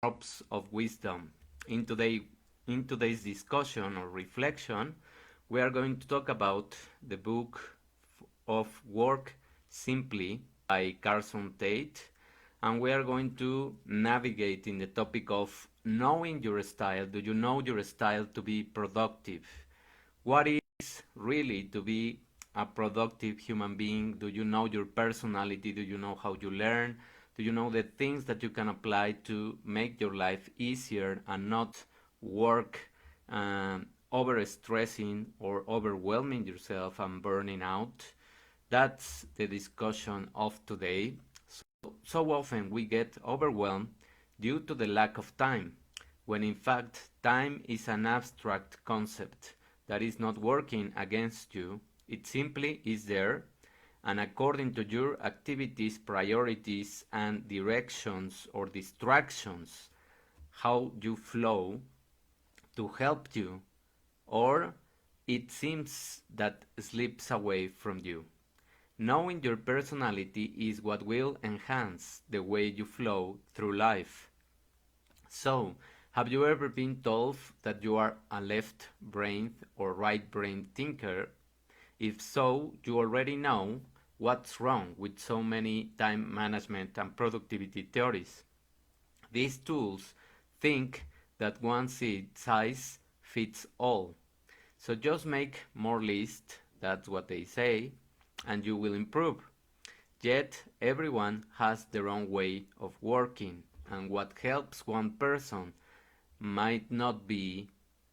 drops of wisdom. In, today, in today's discussion or reflection, we are going to talk about the book of Work Simply by Carson Tate, and we are going to navigate in the topic of knowing your style. Do you know your style to be productive? What is really to be a productive human being? Do you know your personality? Do you know how you learn? Do you know the things that you can apply to make your life easier and not work over stressing or overwhelming yourself and burning out? That's the discussion of today. So often we get overwhelmed due to the lack of time, when in fact time is an abstract concept that is not working against you. It simply is there, and according to your activities, priorities, and directions or distractions, how you flow to help you, or it seems that slips away from you. Knowing your personality is what will enhance the way you flow through life. So, have you ever been told that you are a left-brained or right-brained thinker? If so, you already know what's wrong with so many time management and productivity theories. These tools think that one size fits all. So just make more lists, that's what they say, and you will improve. Yet everyone has their own way of working, and what helps one person might not be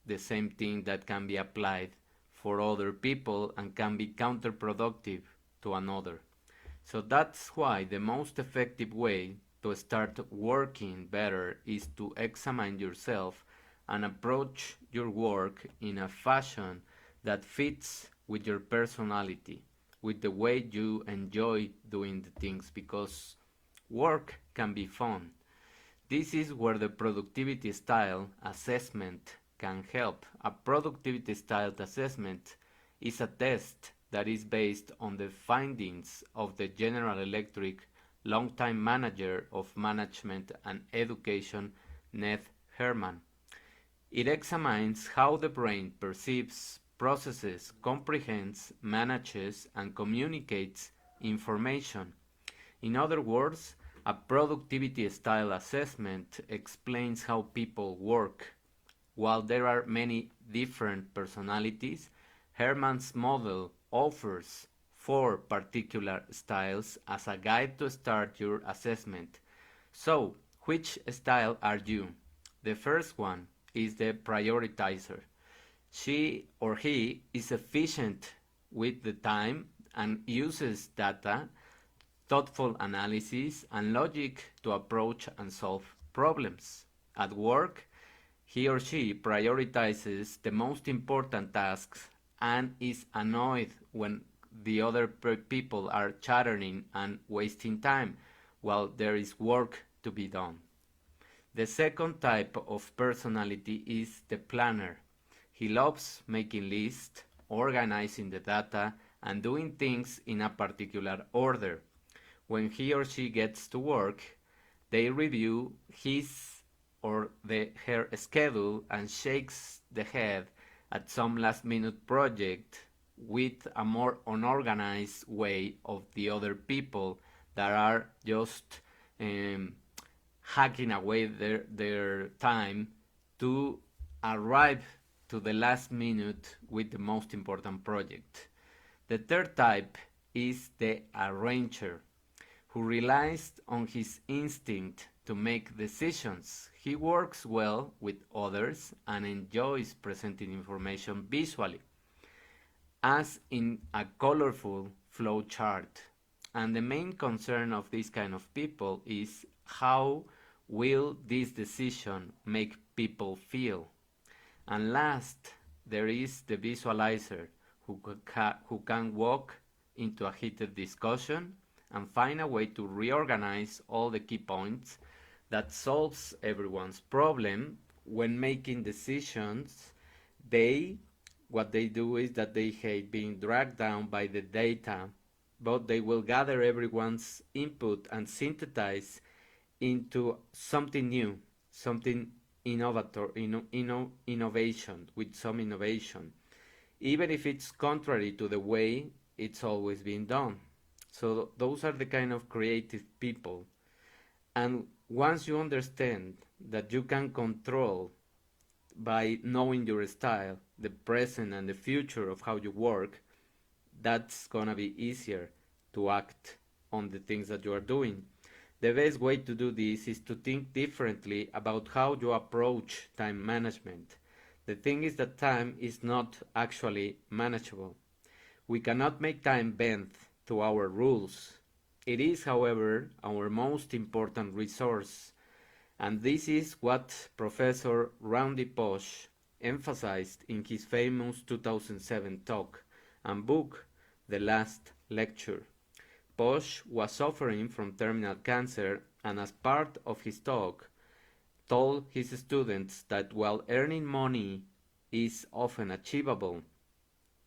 the same thing that can be applied for other people and can be counterproductive to another. So that's why the most effective way to start working better is to examine yourself and approach your work in a fashion that fits with your personality, with the way you enjoy doing the things, because work can be fun. This is where the productivity style assessment can help. A productivity style assessment is a test that is based on the findings of the General Electric longtime manager of management and education, Ned Herman. It examines how the brain perceives, processes, comprehends, manages, and communicates information. In other words, a productivity style assessment explains how people work. While there are many different personalities, Herman's model offers 4 particular styles as a guide to start your assessment. So, which style are you? The first one is the prioritizer. She or he is efficient with the time and uses data, thoughtful analysis, and logic to approach and solve problems. At work, he or she prioritizes the most important tasks and is annoyed when the other people are chattering and wasting time while there is work to be done. The second type of personality is the planner. He loves making lists, organizing the data, and doing things in a particular order. When he or she gets to work, they review his or her schedule and shakes the head at some last minute project with a more unorganized way of the other people that are just hacking away their time to arrive to the last minute with the most important project. The third type is the arranger, who relies on his instinct to make decisions. He works well with others and enjoys presenting information visually, as in a colorful flow chart. And the main concern of this kind of people is how will this decision make people feel. And last, there is the visualizer, who can walk into a heated discussion and find a way to reorganize all the key points that solves everyone's problem. When making decisions, what they do is that they hate being dragged down by the data, but they will gather everyone's input and synthesize into something new, something innovation, with some innovation, even if it's contrary to the way it's always been done. So those are the kind of creative people. And once you understand that you can control by knowing your style, the present and the future of how you work, that's gonna be easier to act on the things that you are doing. The best way to do this is to think differently about how you approach time management. The thing is that time is not actually manageable. We cannot make time bend to our rules. It is, however, our most important resource, and this is what Professor Randy Bosch emphasized in his famous 2007 talk and book, The Last Lecture. Bosch was suffering from terminal cancer, and as part of his talk, told his students that while earning money is often achievable,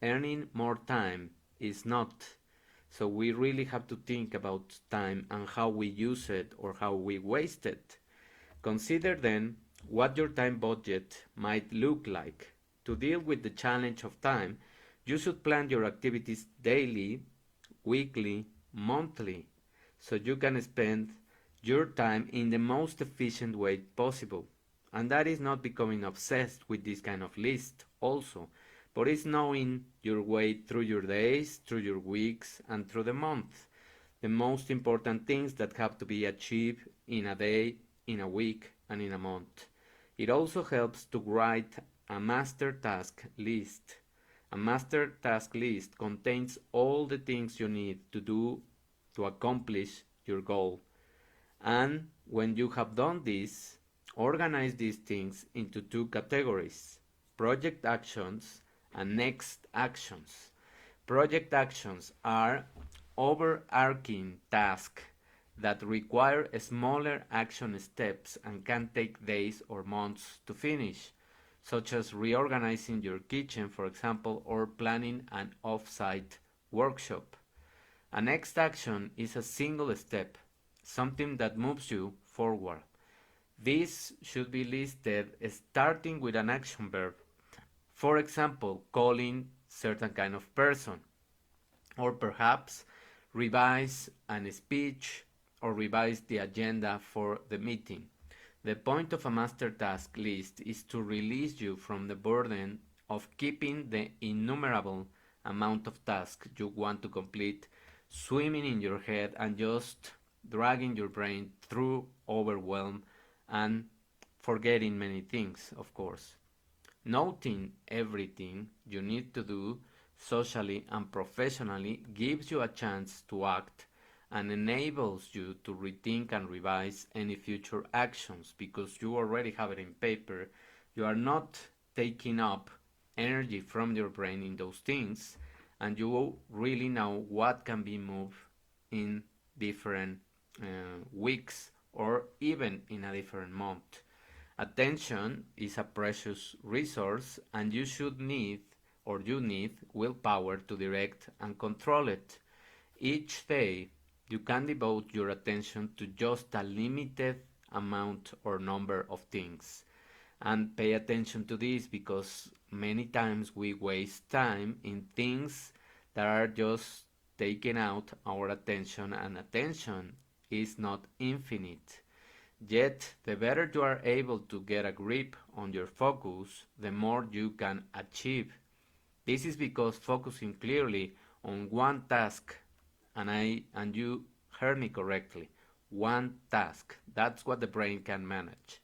earning more time is not. So we really have to think about time and how we use it or how we waste it. Consider then what your time budget might look like. To deal with the challenge of time, you should plan your activities daily, weekly, monthly, so you can spend your time in the most efficient way possible. And that is not becoming obsessed with this kind of list also, but it's knowing your way through your days, through your weeks, and through the month. The most important things that have to be achieved in a day, in a week, and in a month. It also helps to write a master task list. A master task list contains all the things you need to do to accomplish your goal. And when you have done this, organize these things into two categories: project actions and next actions. Project actions are overarching tasks that require smaller action steps and can take days or months to finish, such as reorganizing your kitchen, for example, or planning an off-site workshop. A next action is a single step, something that moves you forward. This should be listed starting with an action verb. For example, calling certain kind of person, or perhaps revise an speech or revise the agenda for the meeting. The point of a master task list is to release you from the burden of keeping the innumerable amount of tasks you want to complete swimming in your head and just dragging your brain through overwhelm and forgetting many things, of course. Noting everything you need to do socially and professionally gives you a chance to act and enables you to rethink and revise any future actions because you already have it in paper. You are not taking up energy from your brain in those things, and you really know what can be moved in different weeks or even in a different month. Attention is a precious resource, and you need willpower to direct and control it. Each day, you can devote your attention to just a limited amount or number of things. And pay attention to this because many times we waste time in things that are just taking out our attention, and attention is not infinite. Yet, the better you are able to get a grip on your focus, the more you can achieve. This is because focusing clearly on one task, and you heard me correctly, one task, that's what the brain can manage,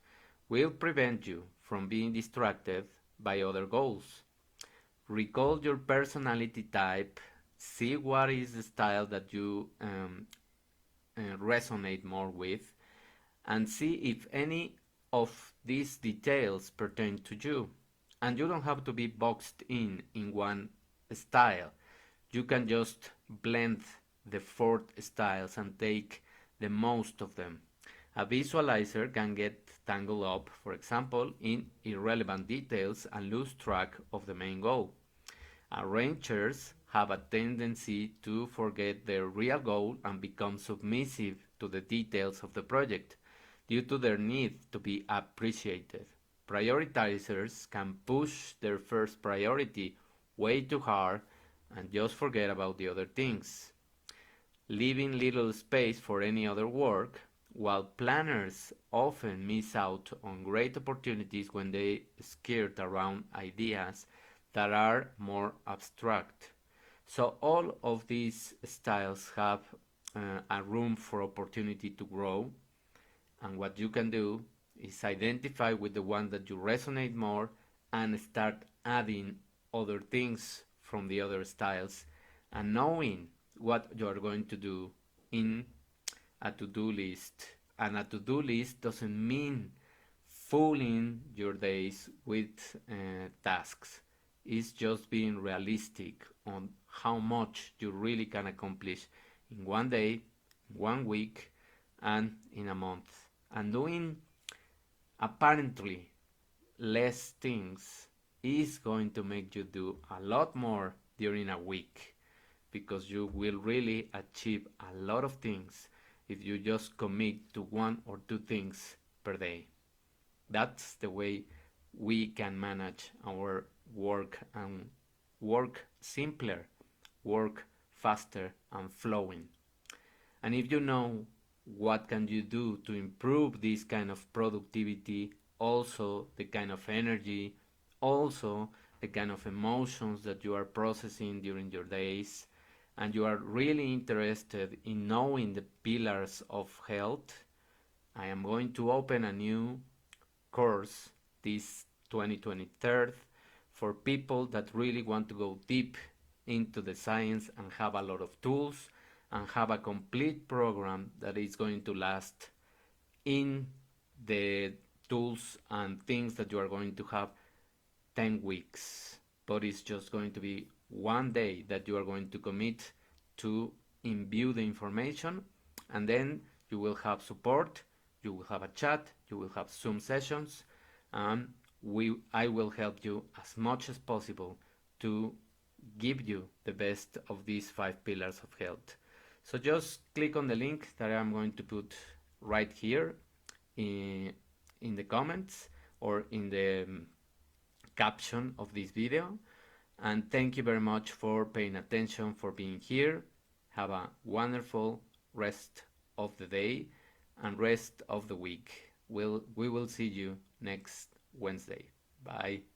will prevent you from being distracted by other goals. Recall your personality type, see what is the style that you resonate more with, and see if any of these details pertain to you. And you don't have to be boxed in one style. You can just blend the four styles and take the most of them. A visualizer can get tangled up, for example, in irrelevant details and lose track of the main goal. Arrangers have a tendency to forget their real goal and become submissive to the details of the project. due to their need to be appreciated. Prioritizers can push their first priority way too hard and just forget about the other things, leaving little space for any other work, while planners often miss out on great opportunities when they skirt around ideas that are more abstract. So all of these styles have a room for opportunity to grow, and what you can do is identify with the one that you resonate more and start adding other things from the other styles, and knowing what you are going to do in a to-do list. And a to-do list doesn't mean filling your days with tasks. It's just being realistic on how much you really can accomplish in one day, 1 week, and in a month. And doing apparently less things is going to make you do a lot more during a week, because you will really achieve a lot of things if you just commit to 1 or 2 things per day. That's the way we can manage our work and work simpler, work faster and flowing. And if you know what can you do to improve this kind of productivity, also the kind of energy, also the kind of emotions that you are processing during your days, and you are really interested in knowing the pillars of health, I am going to open a new course this 2023 for people that really want to go deep into the science and have a lot of tools and have a complete program that is going to last in the tools and things that you are going to have 10 weeks. But it's just going to be one day that you are going to commit to imbue the information, and then you will have support, you will have a chat, you will have Zoom sessions, and I will help you as much as possible to give you the best of these 5 pillars of health. So just click on the link that I'm going to put right here in the comments or in the caption of this video. And thank you very much for paying attention, for being here. Have a wonderful rest of the day and rest of the week. We will see you next Wednesday. Bye.